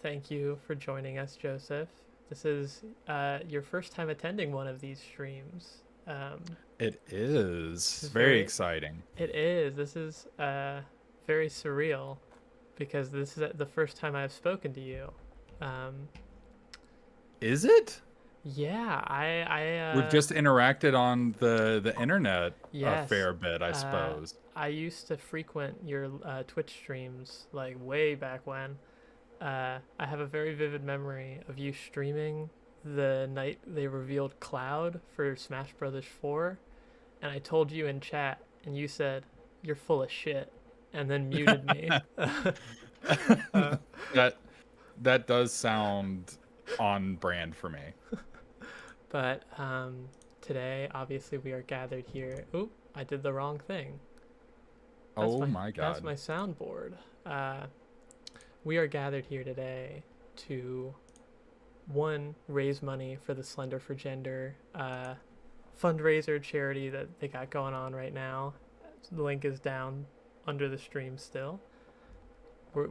Thank you for joining us, Joseph. This is your first time attending one of these streams. It This is is very very, exciting. it is. This is very surreal because this is the first time I've spoken to you. Um, Is it? yeah, We've just interacted on the internet a yes, fair bit, I uh, suppose. I used to frequent your Twitch streams like way back when. I have a very vivid memory of you streaming the night they revealed Cloud for Smash Brothers 4, and I told you in chat, and you said, "You're full of shit," and then muted me. uh, that that does sound on brand for me. but today, obviously, we are gathered here. Oop, I did the wrong thing. That's Oh my my that's god. my soundboard. Uh, we are gathered here today to one, raise money for the Slender for Gender fundraiser charity that they got going on right now. The link is down under the stream still.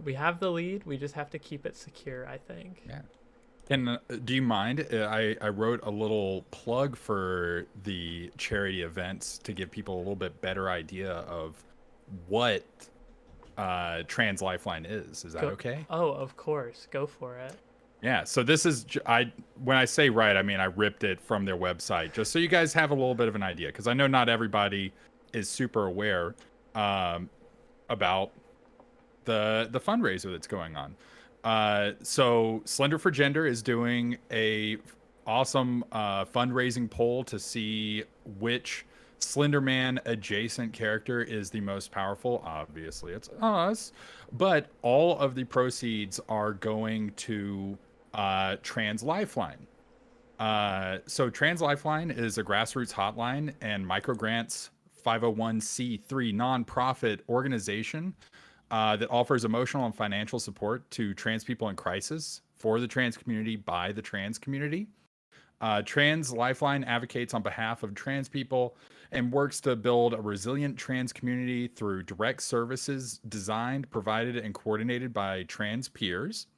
We have the lead. We just have to keep it secure, I think. Yeah. And do you mind? I wrote a little plug for the charity events to give people a little bit better idea of what Trans Lifeline is. Is that Go. okay? Oh, of course. Go for it. Yeah, so this is I when I say right, I mean I ripped it from their website just so you guys have a little bit of an idea because I know not everybody is super aware um, about the fundraiser that's going on. So Slender for Gender is doing a awesome fundraising poll to see which Slenderman adjacent character is the most powerful. Obviously, it's us, but all of the proceeds are going to Trans Lifeline. So Trans Lifeline is a grassroots hotline and microgrants 501c3 nonprofit organization that offers emotional and financial support to trans people in crisis for the trans community by the trans community. Trans Lifeline advocates on behalf of trans people and works to build a resilient trans community through direct services designed, provided, and coordinated by trans peers.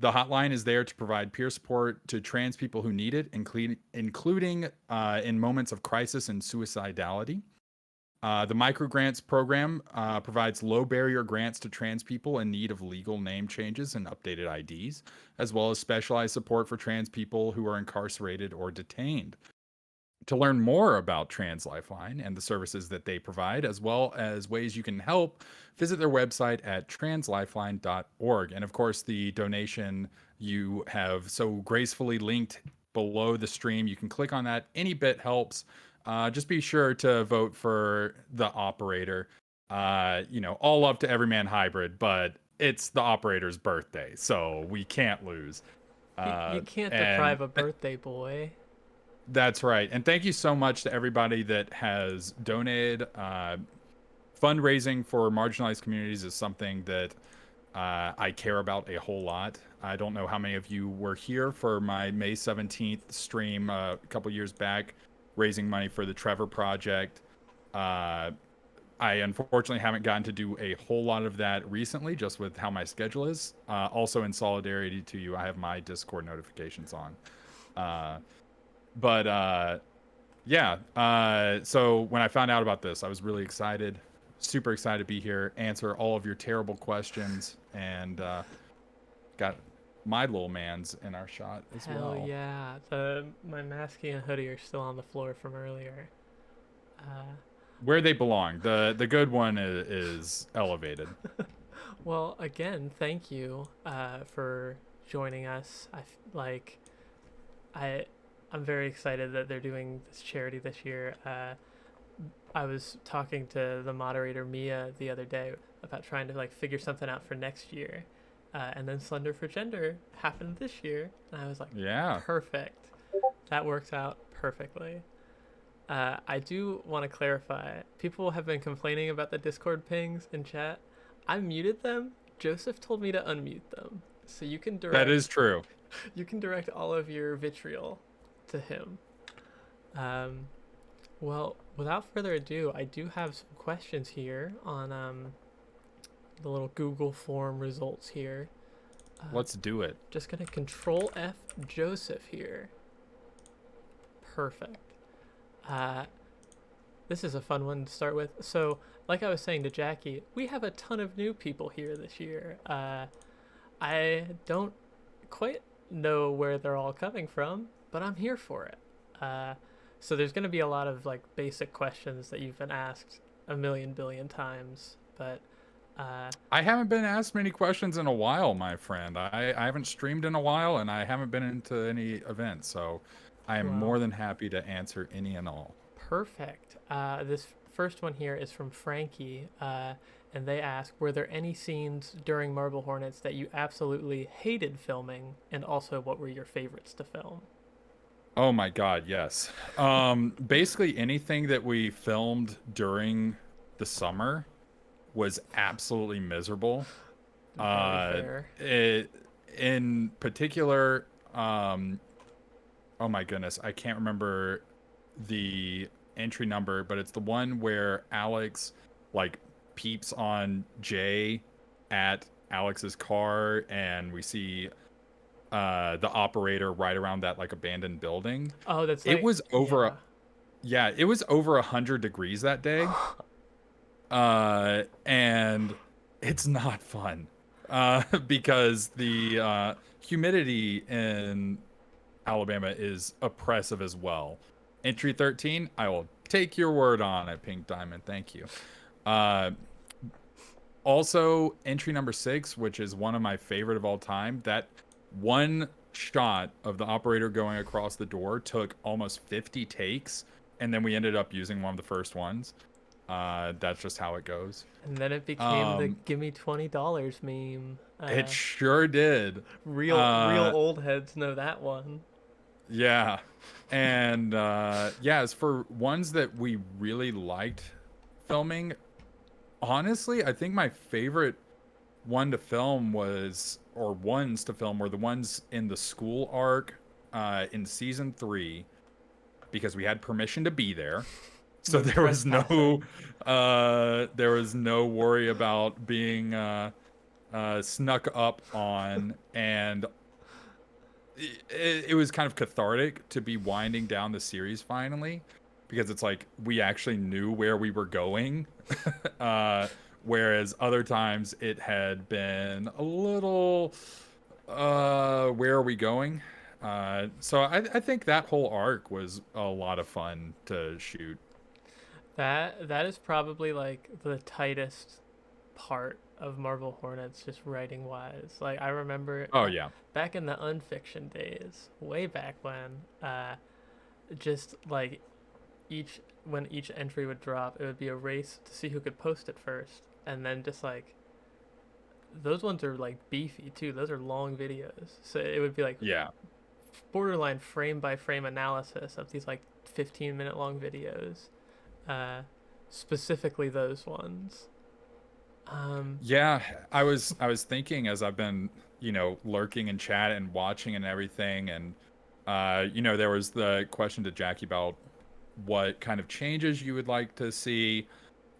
The hotline is there to provide peer support to trans people who need it, including in moments of crisis and suicidality. The microgrants program provides low barrier grants to trans people in need of legal name changes and updated IDs, as well as specialized support for trans people who are incarcerated or detained. To learn more about Trans Lifeline and the services that they provide, as well as ways you can help, visit their website at translifeline.org. And of course, the donation you have so gracefully linked below the stream, you can click on that. Any bit helps. Just be sure to vote for the operator. All love to Everyman Hybrid, but it's the operator's birthday, so we can't lose. You can't And deprive a birthday boy. that's right. And thank you so much to everybody that has donated. Fundraising for marginalized communities is something that I care about a whole lot. I don't know how many of you were here for my May 17th stream a couple years back, raising money for the Trevor Project. Uh, I unfortunately haven't gotten to do a whole lot of that recently, just with how my schedule is. Also, in solidarity to you, I have my Discord notifications on. Uh, but yeah, so when I found out about this, I was really excited, super excited to be here, answer all of your terrible questions, and got my little man's in our shot as Hell well. yeah. My masky and hoodie are still on the floor from earlier. Uh, Where they belong. The good one is elevated. well, again, thank you for joining us. I I'm very excited that they're doing this charity this year. I was talking to the moderator Mia the other day about trying to figure something out for next year, and then Slender for Gender happened this year, and I was like, Yeah. perfect. That works out perfectly. I do want to clarify. People have been complaining about the Discord pings in chat. I muted them. Joseph told me to unmute them, so That is true. you can direct all of your vitriol to him. Um, well, without further ado, I do have some questions here on the little Google form results here. Uh, Let's do it. just gonna Control F Joseph here. Perfect. Uh, this is a fun one to start with. So, like I was saying to Jackie, we have a ton of new people here this year. I don't quite know where they're all coming from, but I'm here for it. So there's going to be a lot of like basic questions that you've been asked a million billion times, but I haven't been asked many questions in a while, my friend. I haven't streamed in a while, and I haven't been into any events, so I am well, more than happy to answer any and all. perfect. This first one here is from Frankie, and they ask, were there any scenes during Marble Hornets that you absolutely hated filming, and also what were your favorites to film? Oh my God, yes. Basically anything that we filmed during the summer was absolutely miserable. Very Uh, fair. it, in particular, oh my goodness, I can't remember the entry number, but it's the one where Alex like peeps on Jay at Alex's car, and we see the operator right around that like abandoned building. Oh, that's It like, was over yeah. yeah, it was over 100 degrees that day. And it's not fun. Because the humidity in Alabama is oppressive as well. Entry 13, I will take your word on it, Pink Diamond. Thank you. Uh, Also, entry number 6, which is one of my favorite of all time, that one shot of the operator going across the door took almost 50 takes, and then we ended up using one of the first ones. That's just how it goes. And then it became the Um, "Gimme $20" meme. it sure did. Real Uh, old heads know that one. yeah. And yeah, as for ones that we really liked filming, honestly, I think my favorite one to film was, or ones to film, were the ones in the school arc in season 3, because we had permission to be there. So No trespassing. there was no worry about being snuck up on, and it was kind of cathartic to be winding down the series finally, because it's like we actually knew where we were going. uh, Whereas other times it had been a little, where are we going? So I think that whole arc was a lot of fun to shoot. That is probably like the tightest part of Marvel Hornets, just writing wise. Like I remember Oh yeah. back in the unfiction days, way back when, just like each entry would drop, it would be a race to see who could post it first, and then just like those ones are like beefy too. Those are long videos, so it would be like Yeah. borderline frame by frame analysis of these like 15-minute long videos, uh, specifically those ones. Um, Yeah, I was thinking as I've been, lurking in chat and watching and everything, and there was the question to Jackie about what kind of changes you would like to see.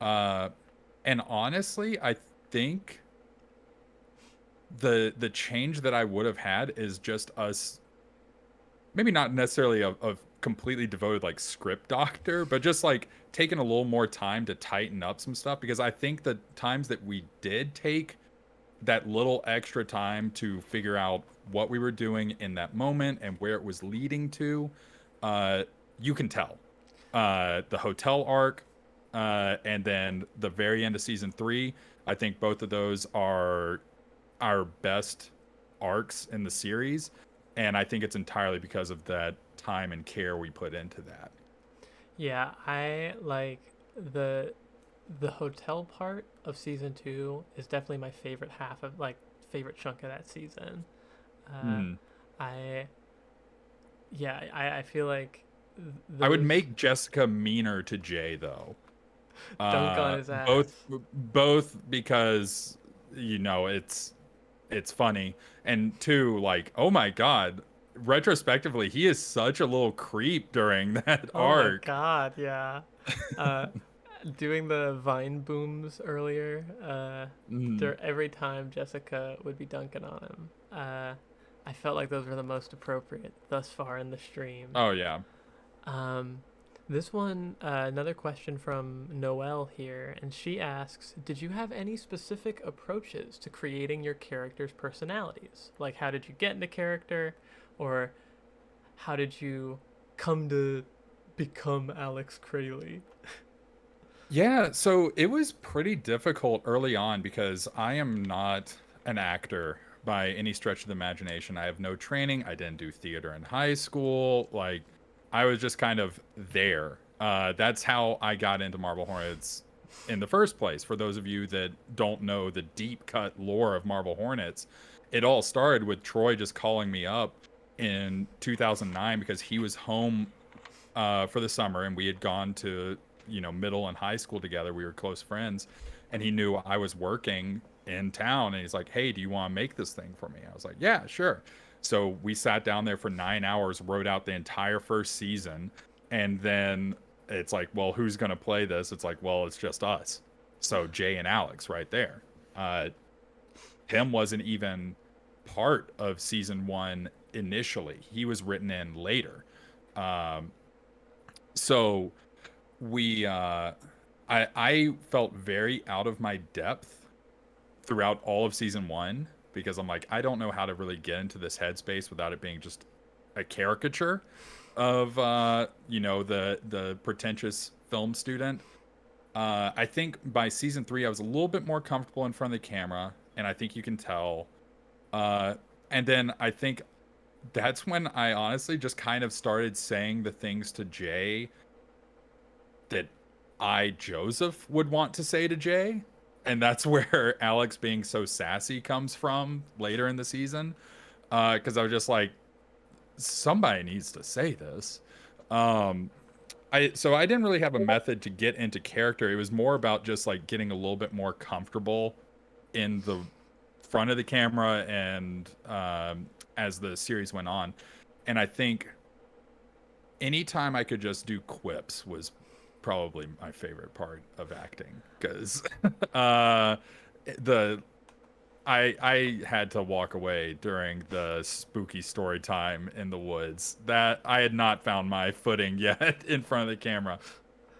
Uh and honestly, I think the change that I would have had is just us, maybe not necessarily a completely devoted like script doctor, but just like taking a little more time to tighten up some stuff, because I think the times that we did take that little extra time to figure out what we were doing in that moment and where it was leading to, uh, you can tell. The hotel arc, and then the very end of season 3, I think both of those are our best arcs in the series, and I think it's entirely because of that time and care we put into that. yeah, I like the the hotel part of season 2 is definitely my favorite half of like favorite chunk of that season. Uh, Mm. I yeah, I feel like I would those make Jessica meaner to Jay though. dunk on his Both ass. because it's funny, and two, like, oh my god, retrospectively he is such a little creep during that Oh my arc. god, yeah. Uh, doing the Vine booms earlier, Mm. every time Jessica would be dunking on him. felt like those were the most appropriate thus far in the stream. Oh yeah. Um, this one, another question from Noelle here, and she asks, did you have any specific approaches to creating your characters' personalities? Like, how did you get into character, or how did you come to become Alex Kralie? Yeah, so it was pretty difficult early on because I am not an actor by any stretch of the imagination. I have no training. I didn't do theater in high school. Like, I was just kind of there. That's how I got into Marble Hornets in the first place. For those of you that don't know the deep cut lore of Marble Hornets, it all started with Troy just calling me up in 2009 because he was home for the summer, and we had gone to middle and high school together. We were close friends, and he knew I was working in town, and he's like, "Hey, do you want to make this thing for me?" I was like, "Yeah, sure." So we sat down there for 9 hours, wrote out the entire first season, and then it's like, well, who's gonna play this? It's like, well, it's just us. So Jay and Alex right there. Tim wasn't even part of season one initially. He was written in later. Um, so we I felt very out of my depth throughout all of season one because I'm like, I don't know how to really get into this headspace without it being just a caricature of the pretentious film student. I think by season three I was a little bit more comfortable in front of the camera, and I think you can tell. And then I think that's when I honestly just kind of started saying the things to Jay that Joseph would want to say to Jay. And that's where Alex being so sassy comes from later in the season. Because I was just like, somebody needs to say this. So I didn't really have a method to get into character. It was more about just like getting a little bit more comfortable in the front of the camera and as the series went on. And I think anytime I could just do quips was probably my favorite part of acting because the I had to walk away during the spooky story time in the woods. That I had not found my footing yet in front of the camera.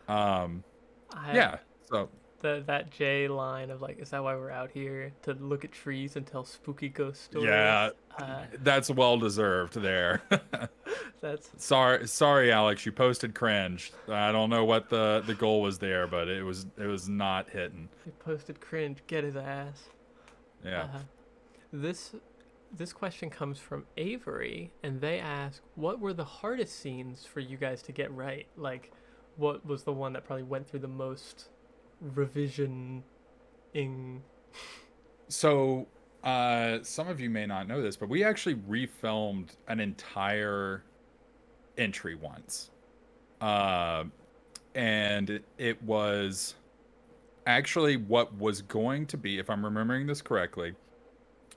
I Yeah, so that J line of like, is that why we're out here to look at trees and tell spooky ghost stories? yeah, Uh, that's well deserved there. that's Sorry, Alex, you posted cringe. I don't know what the goal was there, but it was not hitting. he posted cringe. Get his ass. Yeah. This this question comes from Avery, and they ask, what were the hardest scenes for you guys to get right? Like, what was the one that probably went through the most revisioning? So, some of you may not know this, but we actually refilmed an entire entry once. And it was actually what was going to be, if I'm remembering this correctly,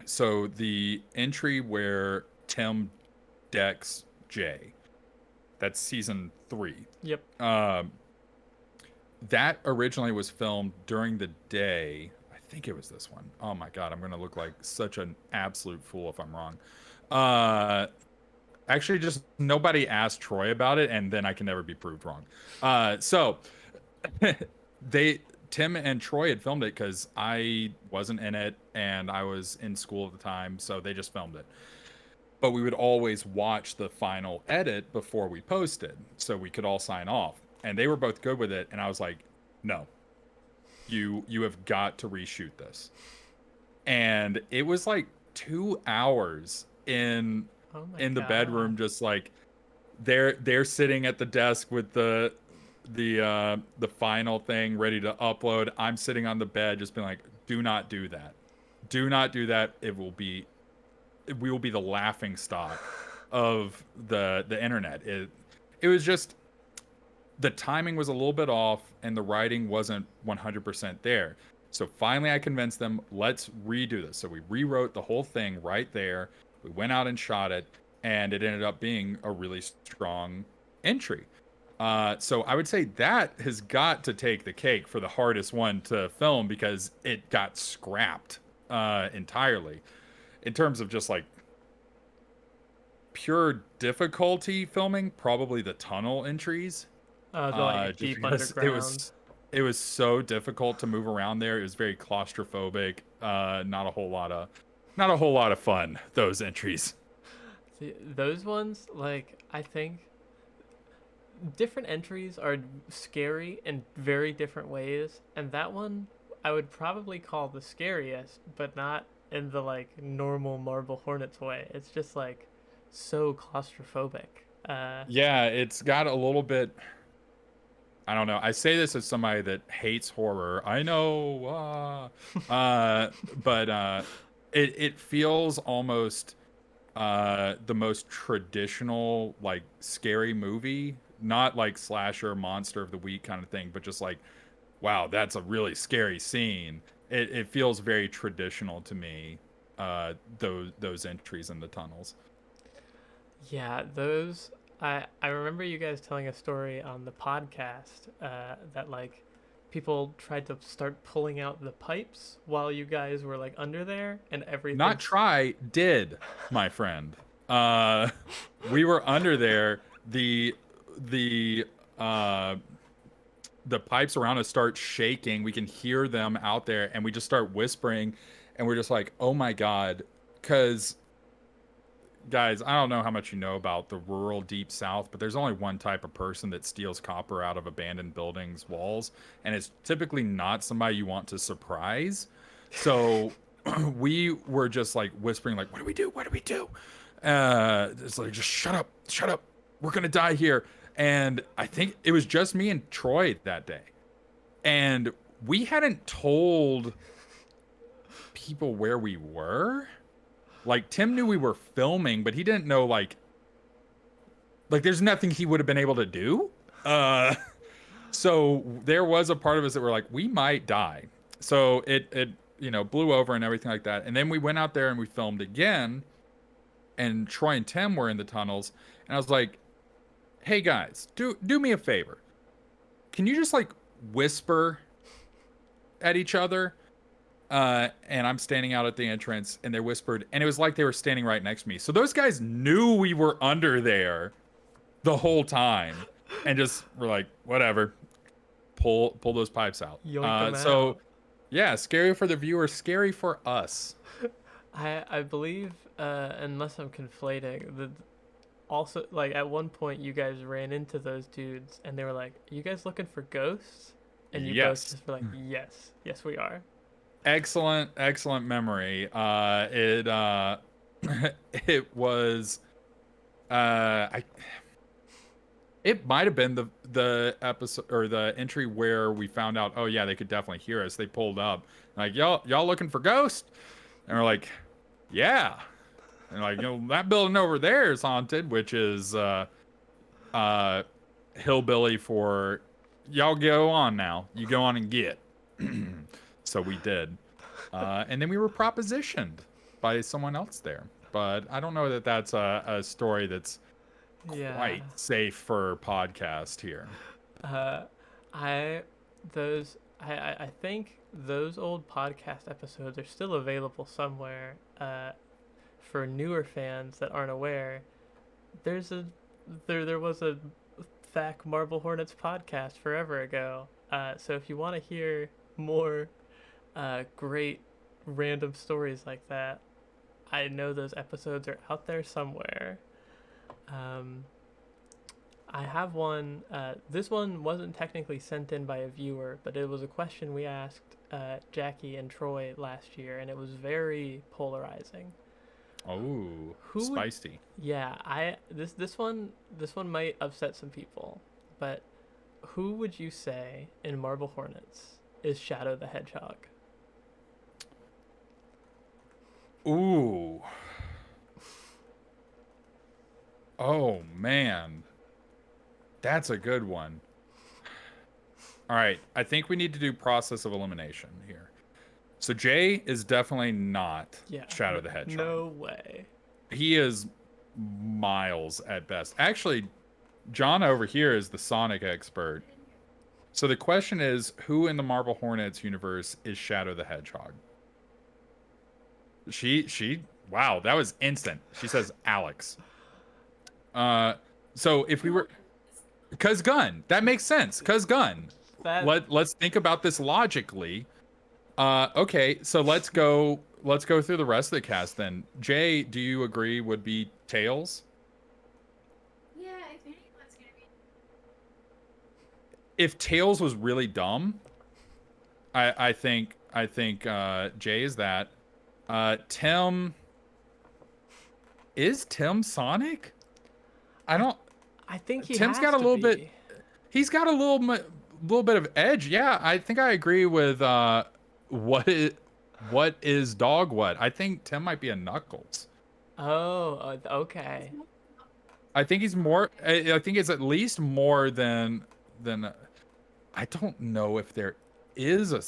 so the entry where Tim decks Jay, that's season 3. Yep. That originally was filmed during the day. I think it was this one. Oh my god, I'm gonna look like such an absolute fool if I'm wrong. Actually, just nobody asked Troy about it, and then I can never be proved wrong. So Tim and Troy had filmed it because I wasn't in it and I was in school at the time, so they just filmed it. But we would always watch the final edit before we posted, so we could all sign off. And they were both good with it, and I was like, no, you have got to reshoot this. And it was like 2 hours in the bedroom, just like they're sitting at the desk with the final thing ready to upload. I'm sitting on the bed just being like, do not do that. Do not do that. We will be the laughing stock of the internet. It was just, the timing was a little bit off and the writing wasn't 100% there. So finally I convinced them, let's redo this. So we rewrote the whole thing right there. We went out and shot it, and it ended up being a really strong entry. So I would say that has got to take the cake for the hardest one to film because it got scrapped entirely in terms of just like pure difficulty filming, probably the tunnel entries. The like Just deep because underground. it was so difficult to move around there. It was very claustrophobic. Not a whole lot of fun, those entries. See, those ones, like, I think different entries are scary in very different ways, and that one I would probably call the scariest, but not in the like normal Marble Hornets way. It's just like so claustrophobic. Yeah, it's got a little bit. I don't know. I say this as somebody that hates horror. I know, but it feels almost the most traditional like scary movie, not like slasher monster of the week kind of thing, but just like, wow, that's a really scary scene. It feels very traditional to me. Those entries in the tunnels. Yeah, those. I remember you guys telling a story on the podcast that like people tried to start pulling out the pipes while you guys were like under there, and Not everything's try, did, my friend. Uh, we were under there. The uh the pipes around us start shaking. We can hear them out there, and we just start whispering, and we're just like, "Oh my god!" Because guys, I don't know how much you know about the rural deep south, but there's only one type of person that steals copper out of abandoned buildings walls, and it's typically not somebody you want to surprise. So we were just like whispering, like, "What do we do? What do we do?" It's like, just shut up, shut up. We're gonna die here. And I think it was just me and Troy that day, and we hadn't told people where we were. Like Tim knew we were filming, but he didn't know like there's nothing he would have been able to do. Uh so there was a part of us that were like, we might die. So it blew over and everything like that. And then we went out there and we filmed again, and Troy and Tim were in the tunnels, and I was like, "Hey guys, do me a favor. Can you just like whisper at each other?" And I'm standing out at the entrance, and they whispered, and it was like they were standing right next to me. So those guys knew we were under there the whole time, and just were like, "Whatever, pull those pipes out." yoink them So out. yeah, scary for the viewer, scary for us. I believe, unless I'm conflating, the also like at one point you guys ran into those dudes and they were like, "You guys looking for ghosts?" And you both Yes, just were like, "Yes, yes we are." excellent memory. It it was I it might have been the episode or the entry where we found out, oh yeah, they could definitely hear us. They pulled up like, y'all looking for ghosts? And we're like, yeah. And like, that building over there is haunted, which is uh hillbilly for y'all. Go on now. You go on and get. So we did. And then we were propositioned by someone else there. But I don't know that that's a story that's Yeah. quite safe for podcast here. Uh, I those I think those old podcast episodes are still available somewhere. For newer fans that aren't aware, there's a there was a Thack Marble Hornets podcast forever ago. So if you want to hear more great random stories like that, I know those episodes are out there somewhere. Um, I have one. This one wasn't technically sent in by a viewer, but it was a question we asked Jackie and Troy last year, and it was very polarizing. Oh, Who would? spicy. Yeah, this one might upset some people, but who would you say in Marble Hornets is Shadow the Hedgehog? Ooh. Oh man. That's a good one. All right, I think we need to do process of elimination here. So Jay is definitely not Yeah, Shadow the Hedgehog. no way. He is miles at best. Actually, John over here is the Sonic expert. So the question is, who in the Marble Hornets universe is Shadow the Hedgehog? She wow, that was instant. She says Alex. So if we were, cause gun, that makes sense. Cause gun. That Let's think about this logically. Okay, so let's go. Let's go through the rest of the cast then. Jay, do you agree would be Tails? Yeah, if anyone's gonna be. If Tails was really dumb, I think Jay is that. Tim, is Tim Sonic? I don't. I think he Tim's has got a to little be. bit. He's got a little bit of edge. Yeah, I think I agree with what is dog what. I think Tim might be a Knuckles. Oh, okay. I think he's more. I think it's at least more than. I don't know if there is a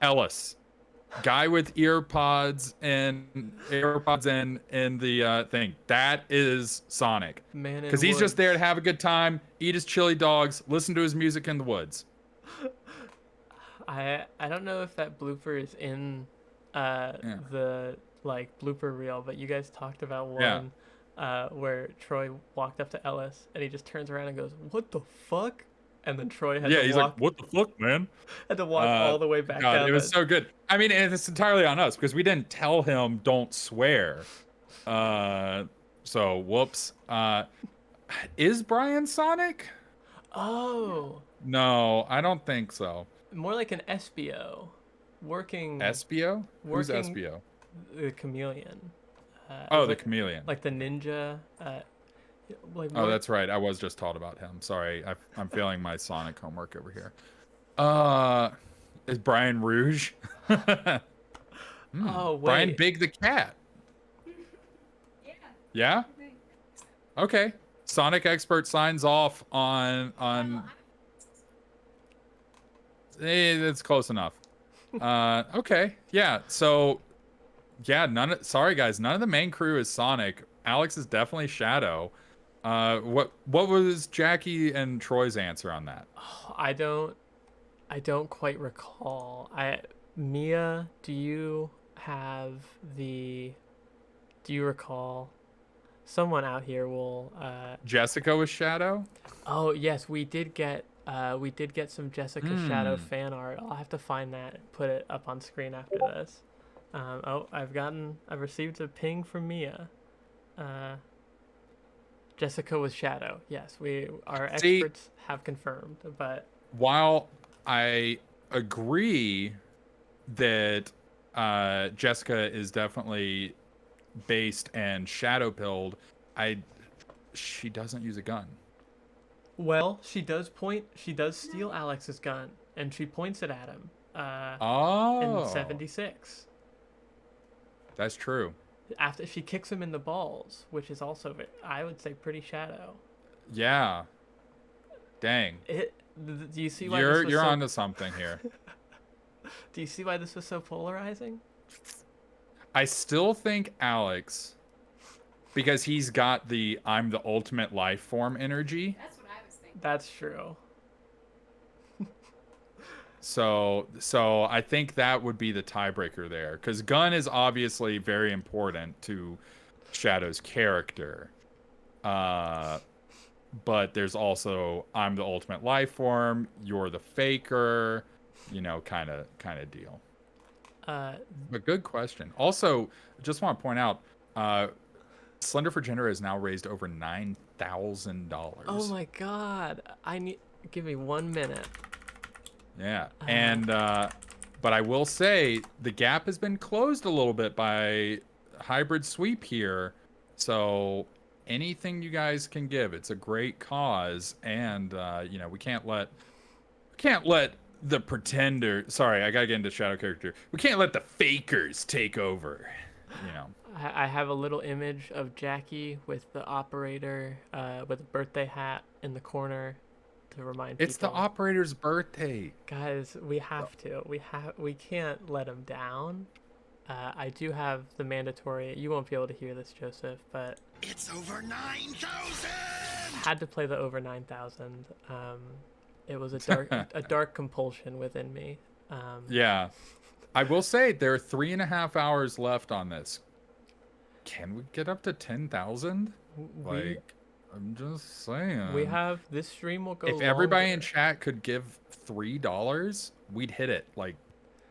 Ellis guy with earpods in the thing. That is Sonic. Man in Because he's just woods. there to have a good time, eat his chili dogs, listen to his music in the woods. I don't know if that blooper is in the like blooper reel, but you guys talked about one where Troy walked up to Ellis and he just turns around and goes, "What the fuck?" And then Troy had to He's walk like, "What the fuck, man?" had to walk all the way back God, down. it was so good. I mean, and it's entirely on us because we didn't tell him don't swear. So whoops. Is Brian Sonic? Oh, No, I don't think so. more like an SBO, working Espio? Who's Working- Espio? the chameleon. Oh, it's the like, chameleon. like the ninja. Like Oh, that's right. I was just taught about him. Sorry, I'm failing my Sonic homework over here. Is Brian Rouge? Oh wait. Brian Big the cat. Yeah. Yeah. I think. Okay. Sonic expert signs off on. That's close enough. Okay. Yeah. So. Yeah. Sorry guys. None of the main crew is Sonic. Alex is definitely Shadow. What was Jackie and Troy's answer on that? Oh, I don't quite recall. Mia, do you recall? Someone out here will Jessica was Shadow. Oh, yes, we did get some Jessica Shadow fan art. I'll have to find that and put it up on screen after this. I've received a ping from Mia. Jessica was Shadow. Yes, our experts have confirmed, but While I agree that Jessica is definitely based and shadow pilled, she doesn't use a gun. well, she does steal Alex's gun and she points it at him Oh, in 76. that's true. After she kicks him in the balls, which is also I would say pretty Shadow. Yeah. Dang. Do you see why You're onto something here. Do you see why this was so polarizing? I still think Alex, because he's got the I'm the ultimate life form energy. That's what I was thinking. That's true. So I think that would be the tiebreaker there, because gun is obviously very important to Shadow's character. But there's also I'm the ultimate life form, you're the faker, kind of deal. But good question. Also, just want to point out, Slender for Gender has now raised over $9,000. Oh my god! Give me 1 minute. Yeah, and but I will say the gap has been closed a little bit by Hybrid Sweep here. So anything you guys can give, it's a great cause, and we can't let the pretender. Sorry, I gotta get into shadow character. We can't let the fakers take over. I have a little image of Jackie with the operator with a birthday hat in the corner to remind people. It's the operator's birthday. Guys, we have to. We can't let him down. I do have the mandatory. You won't be able to hear this, Joseph, but It's over 9,000! had to play the over 9,000. It was a dark compulsion within me. Yeah. I will say there are 3.5 hours left on this. can we get up to 10,000? We Like, I'm just saying. we have this stream will go If everybody in longer. chat could give $3, we'd hit it like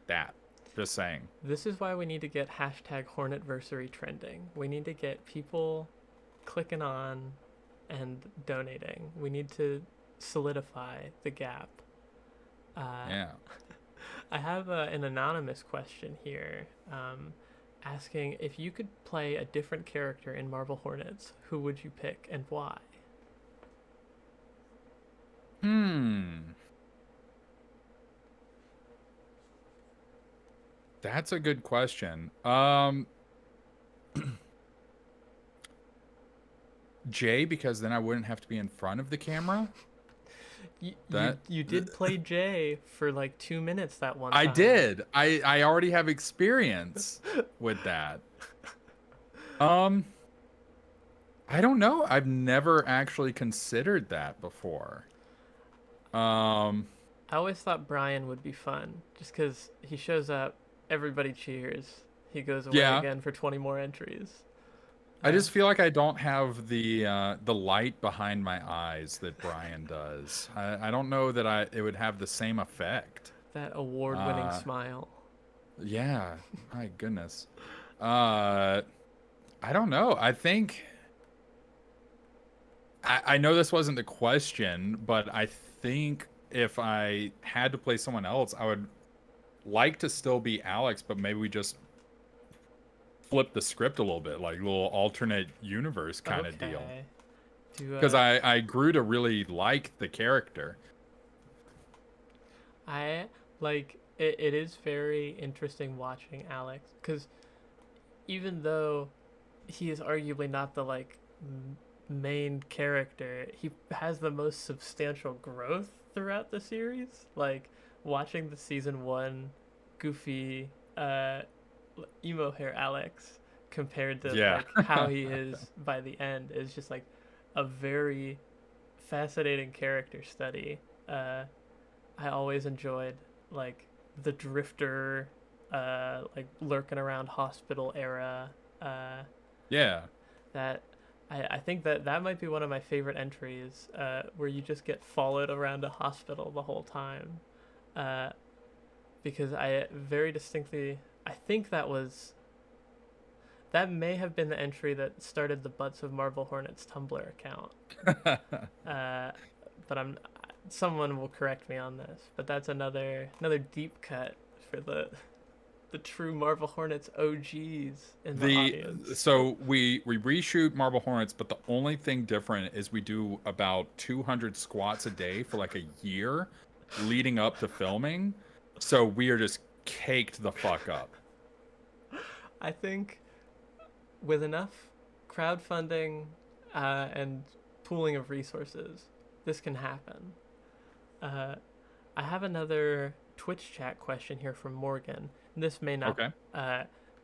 that. Just saying. This is why we need to get hashtag Hornetversary trending. We need to get people clicking on and donating. We need to solidify the gap. Yeah. I have an anonymous question here, asking if you could play a different character in Marvel Hornets, who would you pick and why? That's a good question. Jay, because then I wouldn't have to be in front of the camera. You did play Jay for like 2 minutes that one I time. did. I already have experience with that. I don't know. I've never actually considered that before. I always thought Brian would be fun, just because he shows up, everybody cheers, he goes away Yeah. again for 20 more entries. I just feel like I don't have the light behind my eyes that Brian does. I don't know that it would have the same effect. That award-winning smile. Yeah, my goodness. I don't know. I think I know this wasn't the question, but I think if I had to play someone else, I would like to still be Alex, but maybe we just flip the script a little bit, like a little alternate universe kind of deal. Because I grew to really like the character. I like it is very interesting watching Alex, because even though he is arguably not the like main character, he has the most substantial growth throughout the series. Like watching the season 1 goofy emo hair Alex compared to like how he is by the end is just like a very fascinating character study. I always enjoyed like the drifter, like lurking around hospital era. That I think that might be one of my favorite entries, where you just get followed around a hospital the whole time, because I very distinctly, I think that may have been the entry that started the Butts of Marvel Hornets Tumblr account. But someone will correct me on this. But that's another deep cut for the true Marvel Hornets OGs in the audience. So we reshoot Marvel Hornets, but the only thing different is we do about 200 squats a day for like a year leading up to filming. So we are just caked the fuck up. I think with enough crowdfunding and pooling of resources, this can happen. I have another Twitch chat question here from Morgan. This may not. Okay.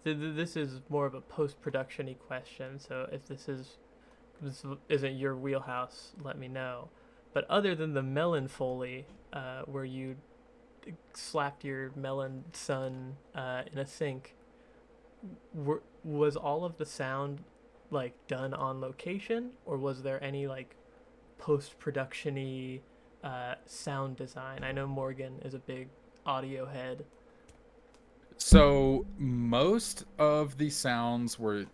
This is more of a post-production-y question, so if this isn't your wheelhouse, let me know. But other than the melon foley, where you slapped your melon son in a sink, was all of the sound like done on location, or was there any like post-production-y sound design? I know Morgan is a big audio head. So most of the sounds were,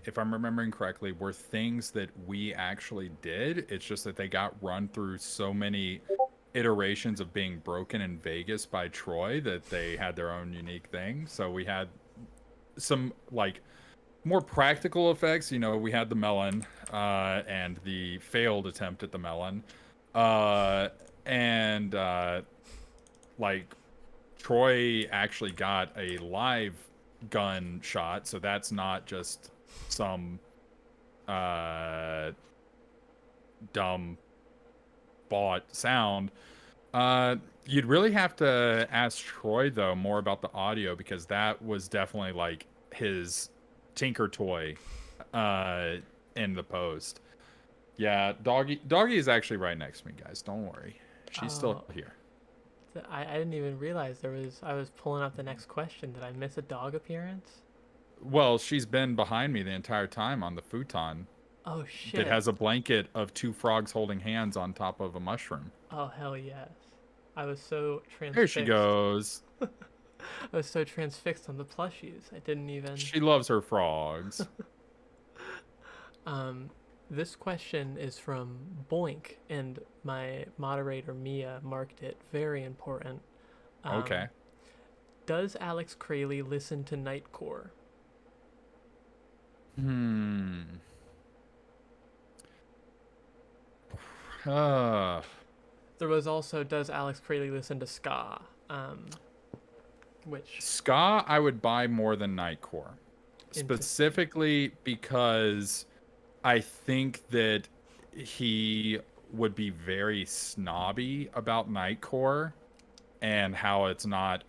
if I'm remembering correctly, were things that we actually did. It's just that they got run through so many iterations of being broken in Vegas by Troy that they had their own unique thing. So we had some like more practical effects. You know, we had the melon and the failed attempt at the melon. And like Troy actually got a live gun shot, so that's not just some dumb bought sound. You'd really have to ask Troy though more about the audio, because that was definitely like his tinker toy in the post. Yeah, doggy is actually right next to me, guys, don't worry, she's still here. I didn't even realize I was pulling up the next question. Did I miss a dog appearance? Well, she's been behind me the entire time on the futon Oh that shit. has a blanket of two frogs holding hands on top of a mushroom. Oh hell yes. I was so There she transfixed. goes. I was so transfixed on the plushies. I didn't even. She loves her frogs. Um, this question is from Boink, and my moderator Mia marked it very important. Okay. Does Alex Kralie listen to Nightcore? Hmm. Uh, There was also, does Alex Kralie listen to ska? Which Ska, I would buy more than Nightcore. interesting. Specifically because I think that he would be very snobby about Nightcore and how it's not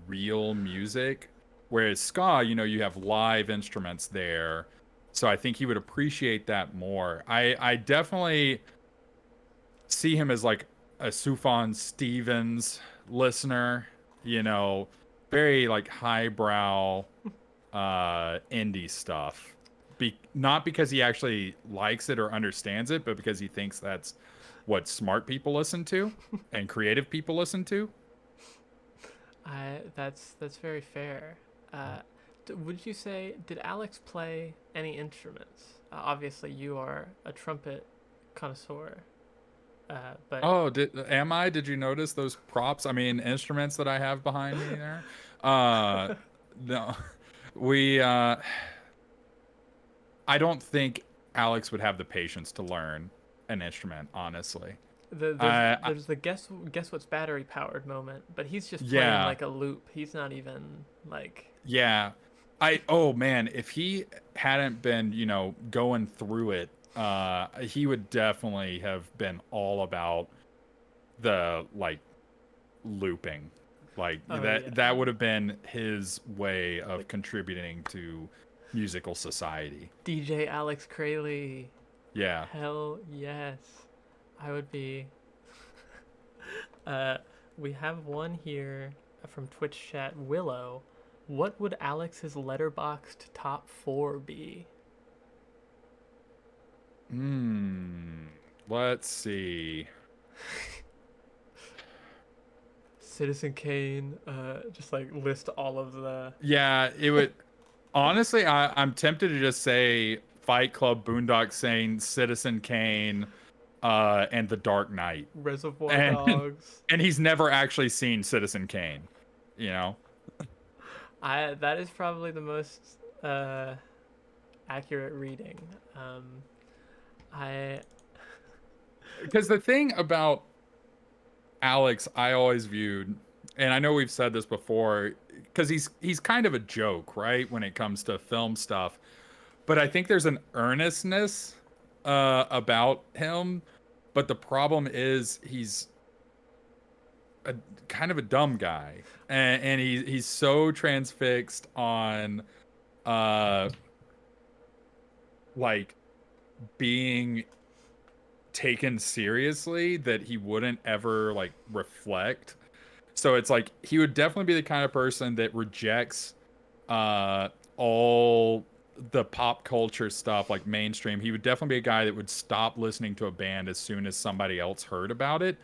real music. Whereas ska, you have live instruments there. So I think he would appreciate that more. I definitely see him as like a Sufjan Stevens listener, very like highbrow indie stuff. Not because he actually likes it or understands it, but because he thinks that's what smart people listen to and creative people listen to. That's very fair. Would you say, did Alex play any instruments? Obviously, you are a trumpet connoisseur. But Oh, am I? Did you notice those props? I mean, instruments that I have behind me there. Uh, no, we. I don't think Alex would have the patience to learn an instrument, honestly. I there's the guess what's battery powered moment, but he's just playing yeah, like a loop. He's not even like. yeah. Oh man, if he hadn't been, going through it, he would definitely have been all about the like looping. Like Oh that yeah, that would have been his way of like contributing to musical society. DJ Alex Kralie. Yeah. Hell yes, I would be. Uh, we have one here from Twitch chat. Willow, what would Alex's letterboxed top 4 be? Let's see. Citizen Kane. Just like list all of the Yeah, it would honestly I'm tempted to just say Fight Club, Boondock Saints, Citizen Kane, and The Dark Knight. Reservoir And Dogs. and he's never actually seen Citizen Kane, you know? That is probably the most accurate reading. I Because the thing about Alex, I always viewed, and I know we've said this before, because he's kind of a joke, right, when it comes to film stuff. But I think there's an earnestness about him. But the problem is he's a kind of a dumb guy, and he's so transfixed on like being taken seriously that he wouldn't ever like reflect. So it's like he would definitely be the kind of person that rejects all the pop culture stuff like mainstream. He would definitely be a guy that would stop listening to a band as soon as somebody else heard about it.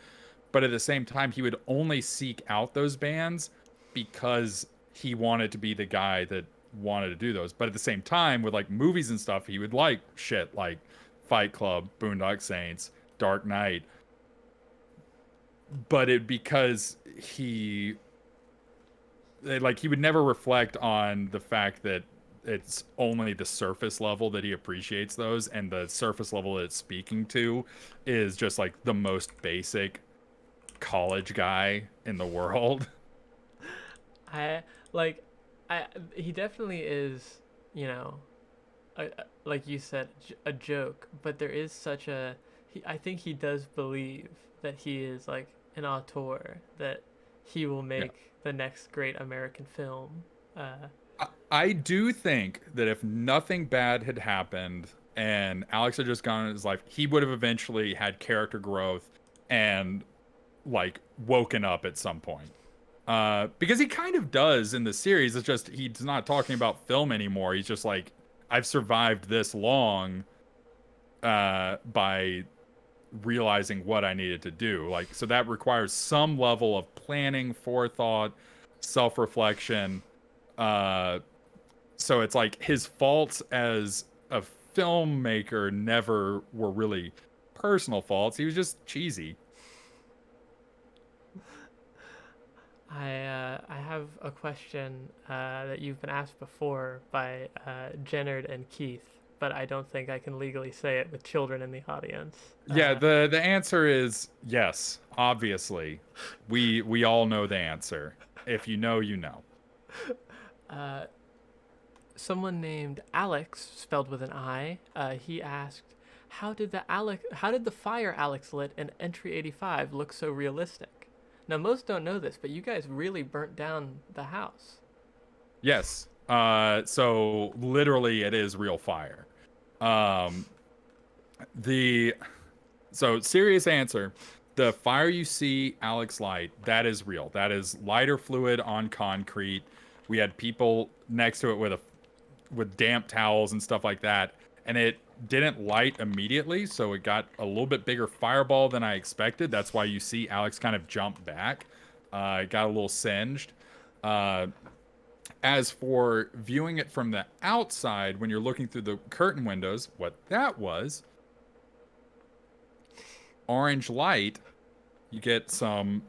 But at the same time, he would only seek out those bands because he wanted to be the guy that wanted to do those. But at the same time, with like movies and stuff, he would like shit like Fight Club, Boondock Saints, Dark Knight. But it because he would never reflect on the fact that it's only the surface level that he appreciates those, and the surface level it's speaking to is just like the most basic college guy in the world. I like I he definitely is, like you said, a joke, but there is such a I think he does believe that he is like an auteur, that he will Yeah. make the next great American film. I do think that if nothing bad had happened and Alex had just gone in his life, he would have eventually had character growth and like woken up at some point. Because he kind of does in the series. It's just he's not talking about film anymore. He's just like, I've survived this long by realizing what I needed to do. Like, so that requires some level of planning, forethought, self-reflection. So it's like his faults as a filmmaker never were really personal faults. He was just cheesy. I have a question that you've been asked before by Jennard and Keith, but I don't think I can legally say it with children in the audience. Yeah, the answer is yes. Obviously, we all know the answer. If you know, you know. Someone named Alex, spelled with an I, he asked, how did the fire Alex lit in Entry 85 look so realistic? Now, most don't know this, but you guys really burnt down the house. Yes. So literally, it is real fire. So serious answer. The fire you see Alex light, that is real. That is lighter fluid on concrete. We had people next to it with damp towels and stuff like that, and it didn't light immediately, so it got a little bit bigger fireball than I expected. That's why you see Alex kind of jump back. It got a little singed. As for viewing it from the outside, when you're looking through the curtain windows, what that was, orange light, you get some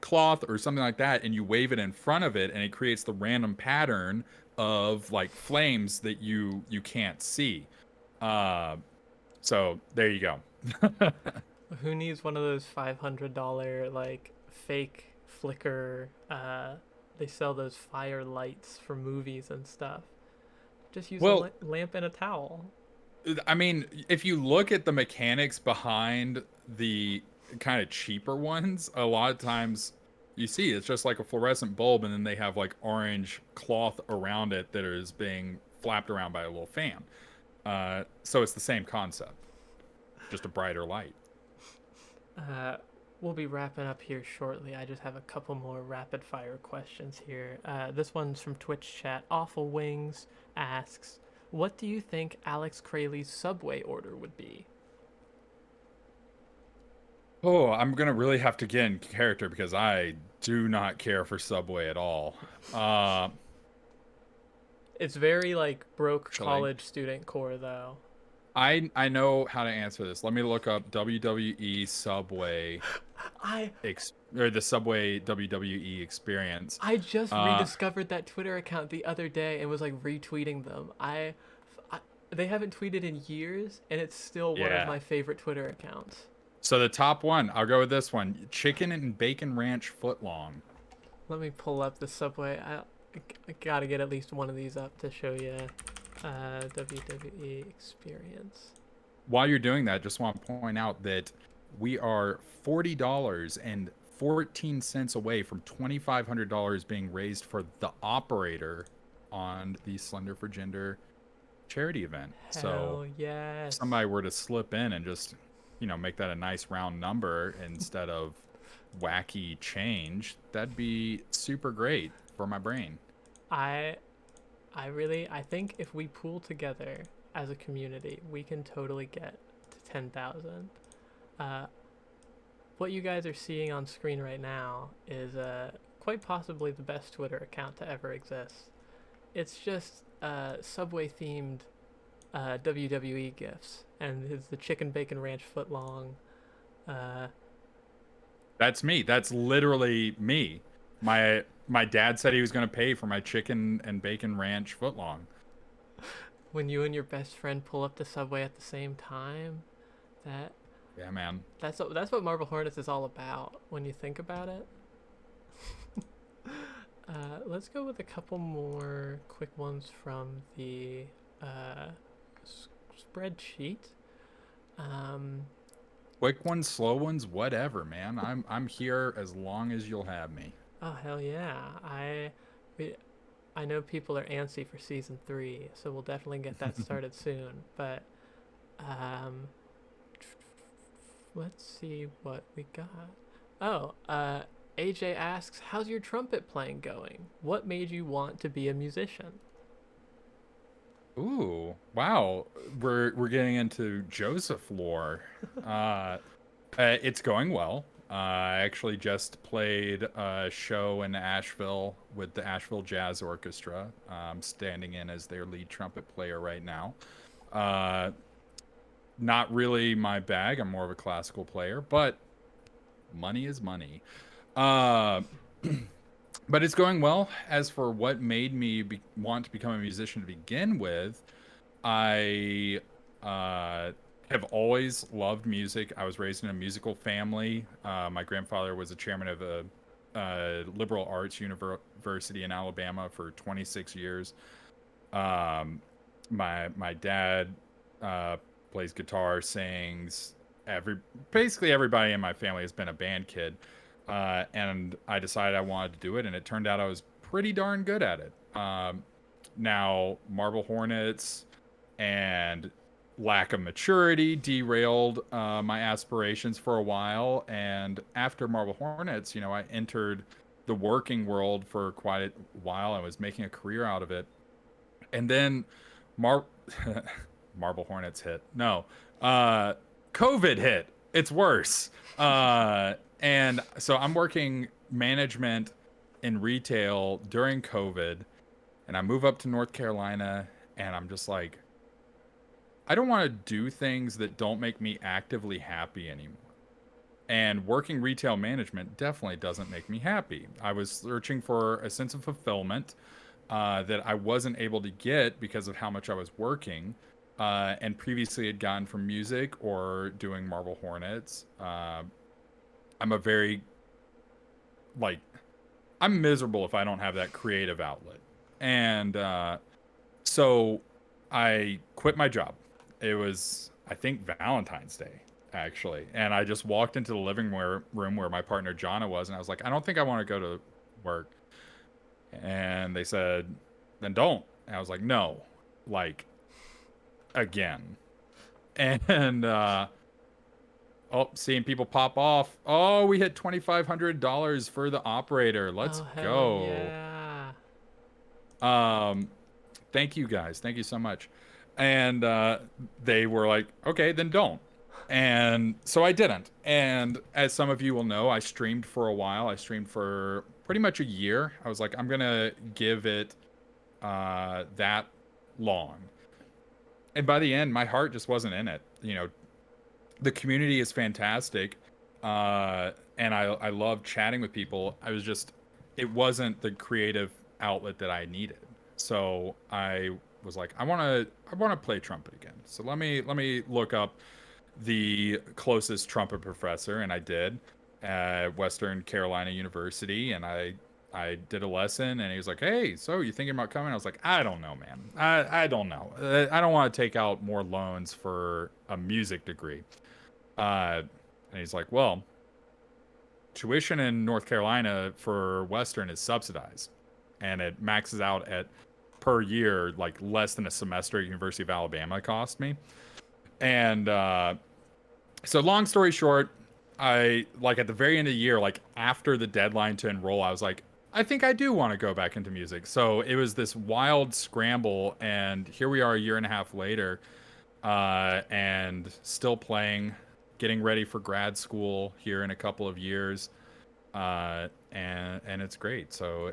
cloth or something like that, and you wave it in front of it, and it creates the random pattern of like flames that you can't see. So there you go. Who needs one of those $500 like fake flicker? They sell those fire lights for movies and stuff. Just use a lamp and a towel. I mean, if you look at the mechanics behind the kind of cheaper ones, a lot of times you see it's just like a fluorescent bulb, and then they have like orange cloth around it that is being flapped around by a little fan. So it's the same concept, just a brighter light. We'll be wrapping up here shortly. I just have a couple more rapid fire questions here. This one's from Twitch chat. Awful Wings asks, what do you think Alex Kralie's Subway order would be? Oh, I'm gonna really have to get in character because I do not care for Subway at all. It's very like broke college student core though. I know how to answer this. Let me look up WWE Subway or the Subway WWE experience. I just rediscovered that Twitter account the other day and was like retweeting them. They haven't tweeted in years, and it's still one of my favorite Twitter accounts. So the top one, I'll go with this one: chicken and bacon ranch footlong. Let me pull up the Subway. I gotta get at least one of these up to show you. WWE experience. While you're doing that, just want to point out that we are $40.14 away from $2,500 being raised for the operator on the Slender for Gender charity event. Hell so yes. If somebody were to slip in and just, make that a nice round number instead of wacky change, that'd be super great for my brain. I think if we pool together as a community, we can totally get to 10,000. What you guys are seeing on screen right now is quite possibly the best Twitter account to ever exist. It's just Subway-themed WWE gifs, and it's the chicken bacon ranch footlong. That's me. That's literally me. My dad said he was going to pay for my chicken and bacon ranch footlong. When you and your best friend pull up to Subway at the same time, yeah, man. That's what Marble Hornets is all about when you think about it. Let's go with a couple more quick ones from the spreadsheet. Quick ones, slow ones, whatever, man. I'm here as long as you'll have me. Oh hell yeah! I know people are antsy for season 3, so we'll definitely get that started soon. But let's see what we got. Oh, AJ asks, how's your trumpet playing going? What made you want to be a musician? Ooh, wow. We're getting into Joseph lore. It's going well. I actually just played a show in Asheville with the Asheville Jazz Orchestra. I'm standing in as their lead trumpet player right now. Uh, Not really my bag. I'm more of a classical player, but money is money. Uh, but it's going well. As for what made me want to become a musician to begin with, I have always loved music. I was raised in a musical family. My grandfather was a chairman of a liberal arts university in Alabama for 26 years. My dad uh, plays guitar, sings. Basically everybody in my family has been a band kid, and I decided I wanted to do it, and it turned out I was pretty darn good at it. Now, Marble Hornets and lack of maturity derailed my aspirations for a while. And after Marble Hornets, I entered the working world for quite a while. I was making a career out of it. And then Mar- Marble Hornets hit. No. COVID hit. It's worse. And so I'm working management in retail during COVID, and I move up to North Carolina, and I'm just like, I don't want to do things that don't make me actively happy anymore. And working retail management definitely doesn't make me happy. I was searching for a sense of fulfillment that I wasn't able to get because of how much I was working, and previously had gotten from music or doing Marble Hornets. I'm a very, like, I'm miserable if I don't have that creative outlet. And so I quit my job. It was, I think, Valentine's Day, actually. And I just walked into the living room where my partner Jonna was, and I was like, I don't think I want to go to work. And they said, then don't. And I was like, no, like, again. And seeing people pop off. Oh, we hit $2,500 for the operator. Let's Oh, hell go. yeah. Thank you guys. Thank you so much. And they were like, okay, then don't. And so I didn't. And as some of you will know, I streamed for a while. I streamed for pretty much a year. I was like, I'm going to give it that long. And by the end, my heart just wasn't in it. The community is fantastic. And I love chatting with people. It wasn't the creative outlet that I needed. So I was like, I want to play trumpet again. So let me look up the closest trumpet professor, and I did at Western Carolina University, and I did a lesson, and he was like, hey, so you thinking about coming? I was like, I don't know, man. I don't know. I don't want to take out more loans for a music degree. And he's like, well, tuition in North Carolina for Western is subsidized, and it maxes out at per year like less than a semester at University of Alabama cost me. And so long story short, I, like, at the very end of the year, like after the deadline to enroll, I was like, I think I do want to go back into music. So it was this wild scramble, and here we are a year and a half later, and still playing, getting ready for grad school here in a couple of years, and it's great. So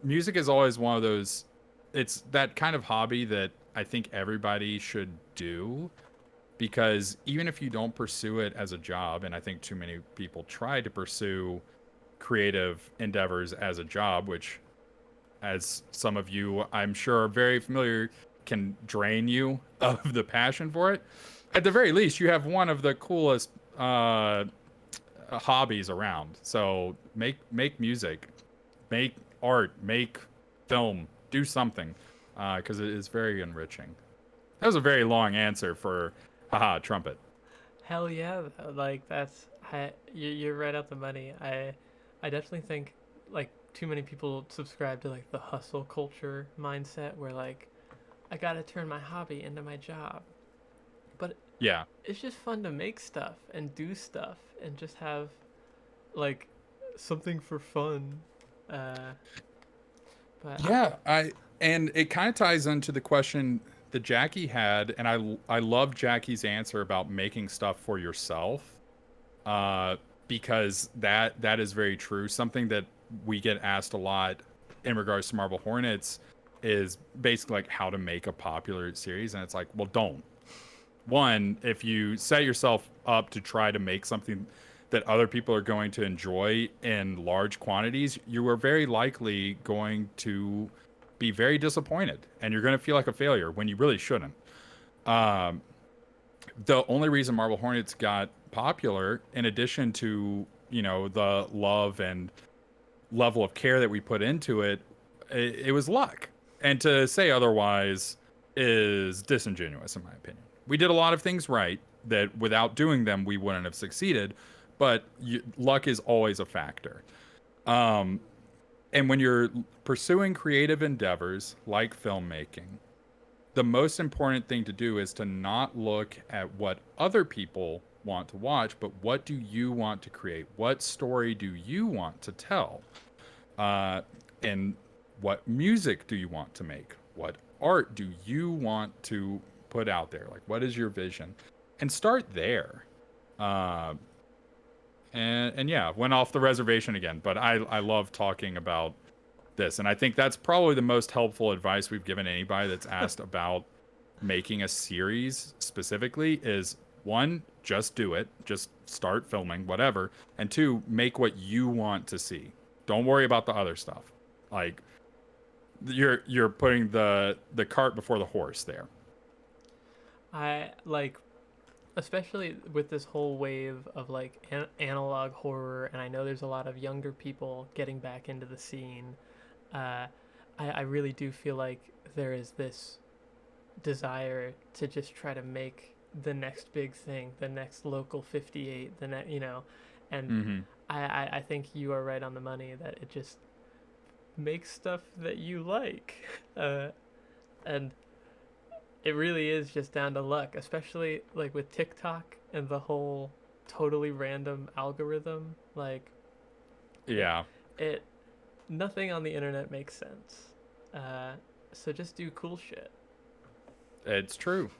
music is always one of those, it's that kind of hobby that I think everybody should do, because even if you don't pursue it as a job, and I think too many people try to pursue creative endeavors as a job, which, as some of you I'm sure are very familiar, can drain you of the passion for it. At the very least, you have one of the coolest hobbies around. So make music, make art, make film, do something, because it is very enriching. That was a very long answer for haha trumpet. Hell yeah, though. Like, you're right out the money. I definitely think, like, too many people subscribe to, like, the hustle culture mindset where, like, I gotta turn my hobby into my job. But Yeah. it's just fun to make stuff and do stuff and just have, like, something for fun. But Yeah, and it kind of ties into the question that Jackie had, and I love Jackie's answer about making stuff for yourself, because that is very true. Something that we get asked a lot in regards to Marble Hornets is basically like how to make a popular series, and it's like, well, don't. One, if you set yourself up to try to make something that other people are going to enjoy in large quantities, you are very likely going to be very disappointed and you're going to feel like a failure when you really shouldn't. Um, the only reason Marble Hornets got popular, in addition to, the love and level of care that we put into it was luck. And to say otherwise is disingenuous, in my opinion. We did a lot of things right that without doing them, we wouldn't have succeeded. But luck is always a factor. And when you're pursuing creative endeavors like filmmaking, the most important thing to do is to not look at what other people want to watch, but what do you want to create? What story do you want to tell? And what music do you want to make? What art do you want to put out there? Like, what is your vision? And start there. And yeah, went off the reservation again. But I love talking about this. And I think that's probably the most helpful advice we've given anybody that's asked about making a series specifically is, one, just do it. Just start filming, whatever. And two, make what you want to see. Don't worry about the other stuff. Like, you're putting the cart before the horse there. I like, especially with this whole wave of like analog horror, and I know there's a lot of younger people getting back into the scene. I really do feel like there is this desire to just try to make the next big thing, the next local 58, the next, and Mm-hmm. I think you are right on the money that it just makes stuff that you like, and it really is just down to luck, especially like with TikTok and the whole totally random algorithm. Like, Yeah. it nothing on the internet makes sense. So just do cool shit. It's true.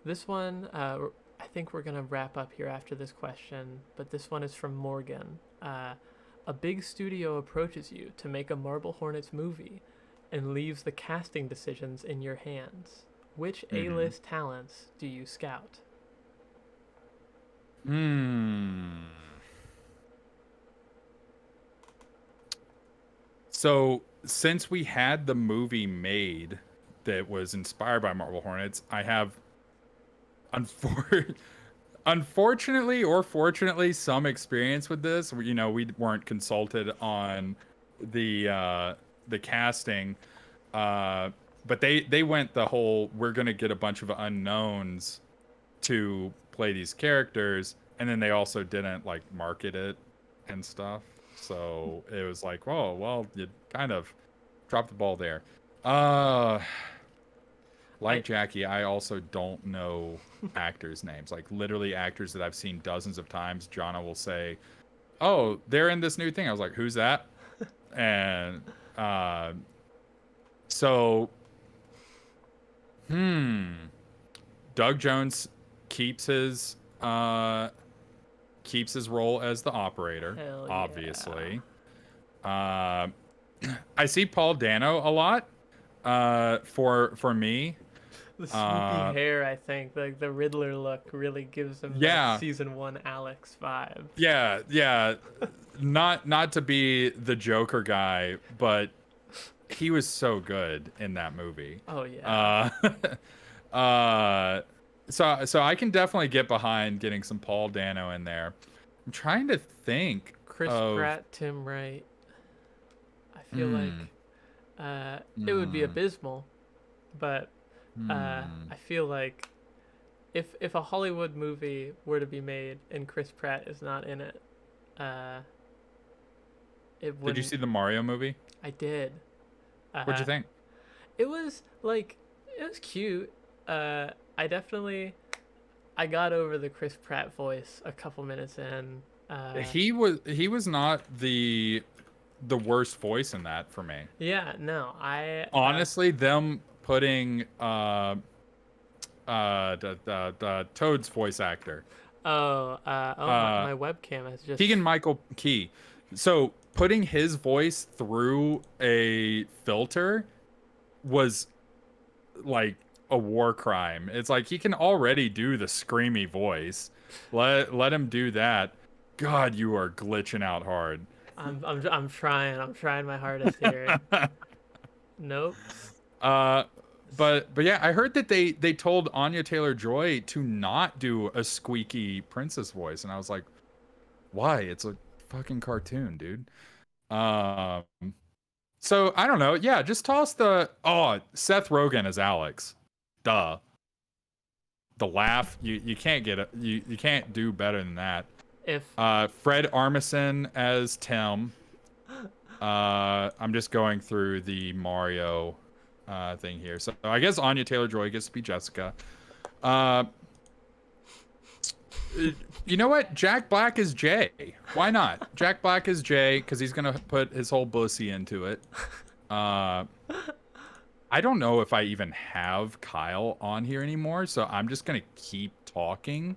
This one, I think we're gonna wrap up here after this question, but this one is from Morgan. A big studio approaches you to make a Marble Hornets movie and leaves the casting decisions in your hands. Which A-list talents do you scout? So, since we had the movie made that was inspired by Marble Hornets, I have unfortunately or fortunately some experience with this. We weren't consulted on the casting, but they went the whole, we're gonna get a bunch of unknowns to play these characters, and then they also didn't like market it and stuff. So it was like, oh well, you kind of dropped the ball there. Like Jackie, I also don't know actors' names. Like literally actors that I've seen dozens of times. Jonna will say, "Oh, they're in this new thing." I was like, "Who's that?" And so, Doug Jones keeps his role as the operator, Hell yeah. obviously. I see Paul Dano a lot. For me, The swoopy hair, I think, like the Riddler look, really gives him Yeah. that season 1 Alex vibe. yeah, not to be the Joker guy, but he was so good in that movie. Oh yeah. So I can definitely get behind getting some Paul Dano in there. I'm trying to think Chris of Pratt, Tim Wright. I feel like it would be abysmal, but I feel like if a Hollywood movie were to be made and Chris Pratt is not in it, it would. Did you see the Mario movie? I did. What'd you think? It was cute. I got over the Chris Pratt voice a couple minutes in. He was not the worst voice in that for me. Yeah, no, I Honestly, them putting the Toad's voice actor, uh my webcam has just Keegan Michael Key. So putting his voice through a filter was like a war crime. It's like he can already do the screamy voice. Let him do that. God, you are glitching out hard. I'm trying my hardest here. Nope. uh but yeah, I heard that they told Anya Taylor-Joy to not do a squeaky princess voice, and I was like, why? It's a fucking cartoon, dude. Um so I don't know. Yeah, just toss the Seth Rogen as Alex. Duh. The laugh, you can't get it. You can't do better than that. If Fred Armisen as Tim. I'm just going through the Mario thing here. So I guess Anya Taylor-Joy gets to be Jessica. Uh, you know what? Jack Black is Jay. Why not? Jack Black is Jay because he's gonna put his whole bussy into it. I don't know if I even have Kyle on here anymore, so I'm just gonna keep talking.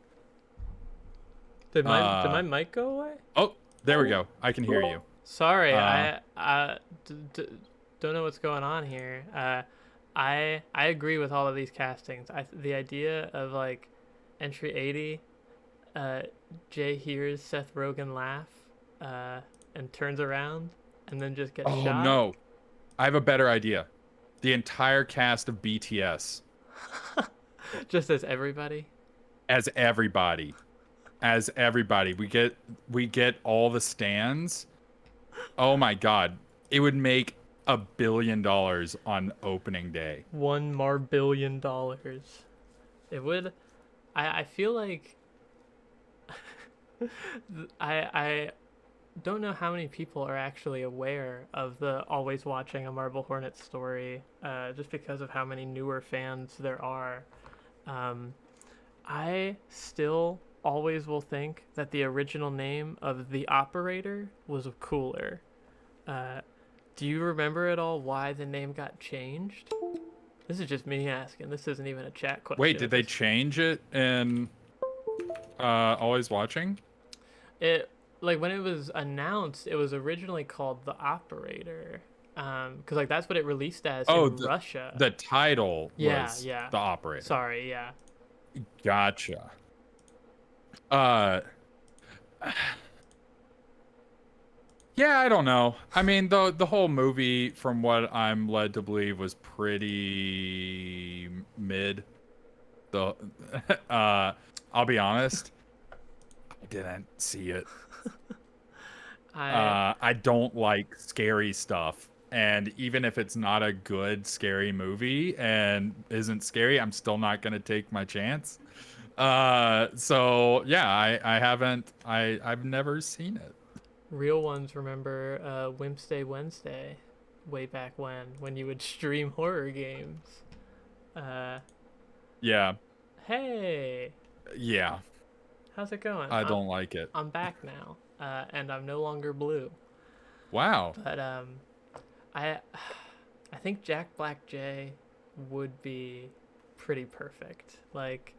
did my mic go away? Oh, there we go. I can hear you. Sorry, don't know what's going on here. I agree with all of these castings. The idea of like entry 80, Jay hears Seth Rogen laugh, and turns around, and then just gets Oh shot. no, I have a better idea. The entire cast of BTS Just as everybody. as everybody, we get all the stands. Oh my god, it would make $1 billion on opening day. $1 billion. It would. I feel like I don't know how many people are actually aware of the always watching a Marble Hornets story, just because of how many newer fans there are. I still always will think that the original name of the operator was cooler. Do you remember at all why the name got changed? This is just me asking. This isn't even a chat question. Wait, did they change it in Always Watching? It like when it was announced, it was originally called the Operator, because like that's what it released as in Russia. The title Yeah, was yeah. The Operator. Sorry, yeah. Gotcha. Yeah, I don't know. I mean, the whole movie, from what I'm led to believe, was pretty mid. The I'll be honest, I didn't see it. I don't like scary stuff, and even if it's not a good scary movie and isn't scary, I'm still not gonna take my chance. So yeah, I've never seen it. Real ones remember Wednesday Wednesday, way back when you would stream horror games. Yeah. Hey, Yeah. how's it going? I don't like it. I'm back now, and I'm no longer blue. Wow. But I think Jack Black Jay would be pretty perfect. Like,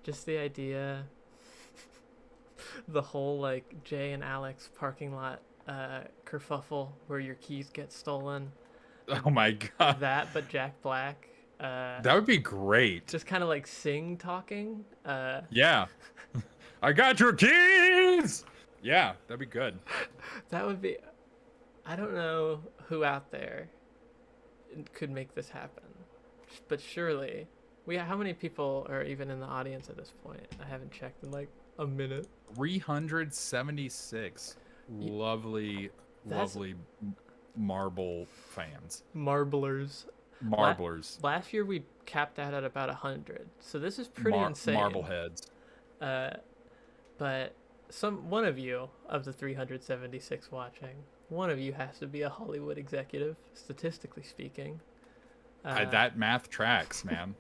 just the idea, the whole like Jay and Alex parking lot kerfuffle where your keys get stolen. Oh my god. That, but Jack Black. That would be great. Just kind of like sing talking. Yeah. I got your keys. Yeah, that'd be good. That would be. I don't know who out there could make this happen, but surely how many people are even in the audience at this point? I haven't checked in like a minute. 376 lovely marble fans. Marblers. Last year we capped out at about 100, so this is pretty insane. Marble heads. But one of you of the 376 watching, one of you has to be a Hollywood executive, statistically speaking. That math tracks, man.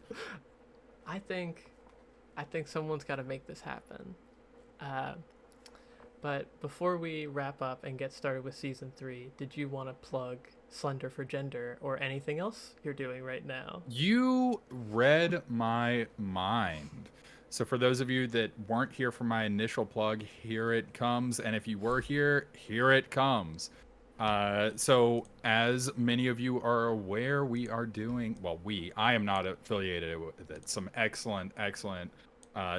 I think someone's got to make this happen. But before we wrap up and get started with season 3, did you want to plug Slender for Gender or anything else you're doing right now? You read my mind. So for those of you that weren't here for my initial plug, here it comes. And if you were here, here it comes. So as many of you are aware, we are doing, I am not affiliated with it. Some excellent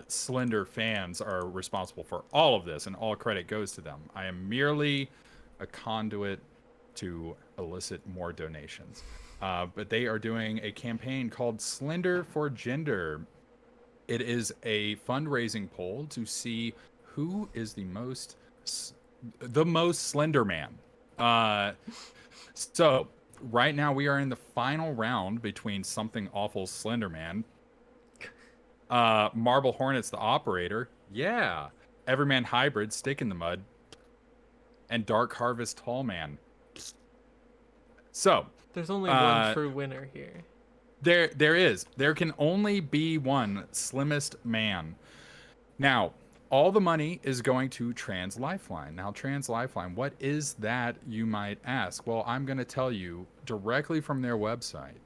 Slender fans are responsible for all of this, and all credit goes to them. I am merely a conduit to elicit more donations. But they are doing a campaign called Slender for Gender. It is a fundraising poll to see who is the most slender man. So right now we are in the final round between Something Awful Slender Man, Marble Hornets the Operator, yeah, Everyman Hybrid Stick in the Mud, and Dark Harvest Tall Man. So There's only one true winner here. There can only be one slimmest man. Now, all the money is going to Trans Lifeline. Now, Trans Lifeline, what is that, you might ask? Well, I'm going to tell you directly from their website.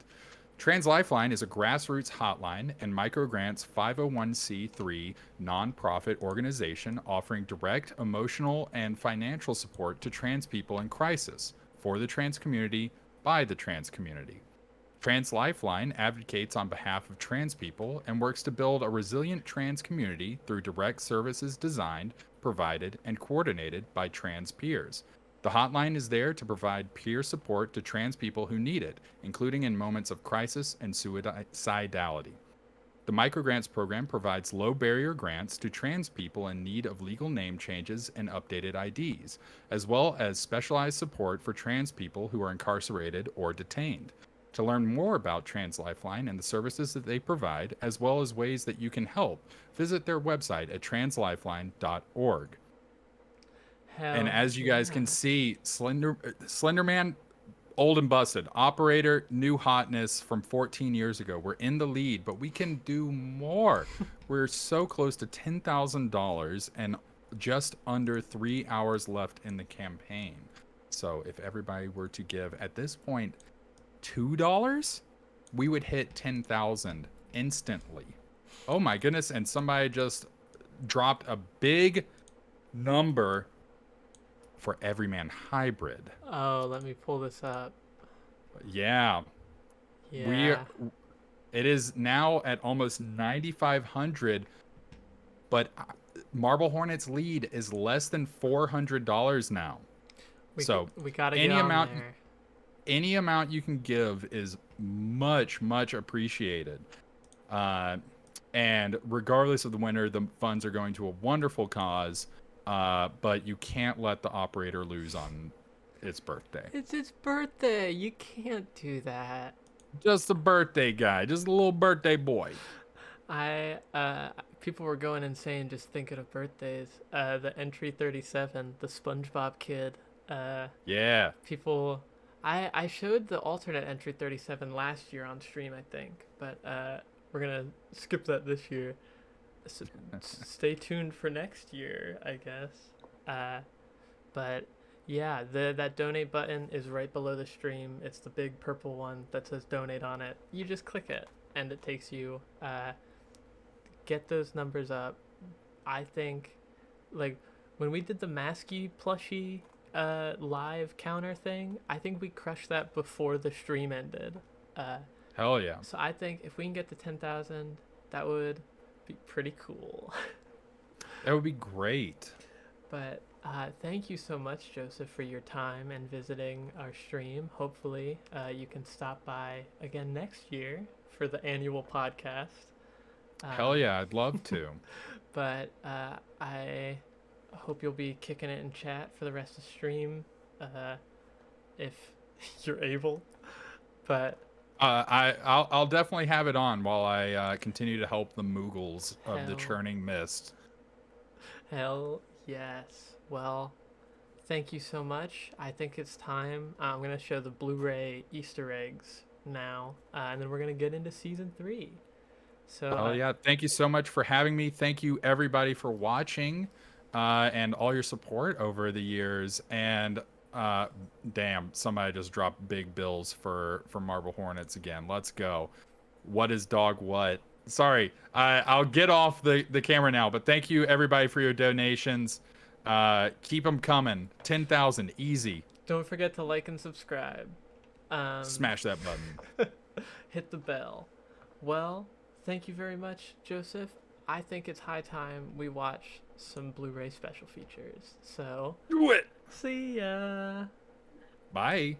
Trans Lifeline is a grassroots hotline and microgrants 501c3 nonprofit organization offering direct emotional and financial support to trans people in crisis, for the trans community, by the trans community. Trans Lifeline advocates on behalf of trans people and works to build a resilient trans community through direct services designed, provided, and coordinated by trans peers. The hotline is there to provide peer support to trans people who need it, including in moments of crisis and suicidality. The Microgrants program provides low-barrier grants to trans people in need of legal name changes and updated IDs, as well as specialized support for trans people who are incarcerated or detained. To learn more about Trans Lifeline and the services that they provide, as well as ways that you can help, visit their website at translifeline.org. And as you guys can see, Slender Man, old and busted. Operator, new hotness from 14 years ago. We're in the lead, but we can do more. We're so close to $10,000 and just under 3 hours left in the campaign. So if everybody were to give at this point $2, we would hit 10,000 instantly. Oh my goodness. And somebody just dropped a big number for Everyman Hybrid. Oh, let me pull this up. Yeah. Yeah. It is now at almost 9,500, but Marble Hornets lead is less than $400 now. We gotta get on there. Any amount you can give is much appreciated. And regardless of the winner, the funds are going to a wonderful cause. But you can't let the operator lose on its birthday. It's its birthday. You can't do that. Just a birthday guy. Just a little birthday boy. People were going insane just thinking of birthdays. The entry 37, the SpongeBob kid. Yeah. People... I showed the alternate entry 37 last year on stream, I think. But we're going to skip that this year. So stay tuned for next year, I guess. But yeah, that donate button is right below the stream. It's the big purple one that says donate on it. You just click it and it takes you. Get those numbers up. I think, like, when we did the Masky plushie live counter thing, I think we crushed that before the stream ended. Hell yeah. So I think if we can get to 10,000, that would be pretty cool. That would be great. But thank you so much, Joseph, for your time and visiting our stream. Hopefully you can stop by again next year for the annual podcast. Hell yeah, I'd love to. But I hope you'll be kicking it in chat for the rest of the stream, if you're able. But I'll definitely have it on while I continue to help the Moogles of the Churning Mist. Hell yes. Well, thank you so much. I think it's time. I'm going to show the Blu-ray Easter eggs now, and then we're going to get into Season 3. So, yeah, thank you so much for having me. Thank you, everybody, for watching. and all your support over the years. And damn, somebody just dropped big bills for Marble Hornets again. Let's go. What is dog what? Sorry, I'll get off the camera now, but thank you everybody for your donations. Keep them coming. 10,000 easy. Don't forget to like and subscribe. Smash that button. Hit the bell. Well, thank you very much, Joseph. I think it's high time we watch some Blu-ray special features. So, Do it. see ya. Bye.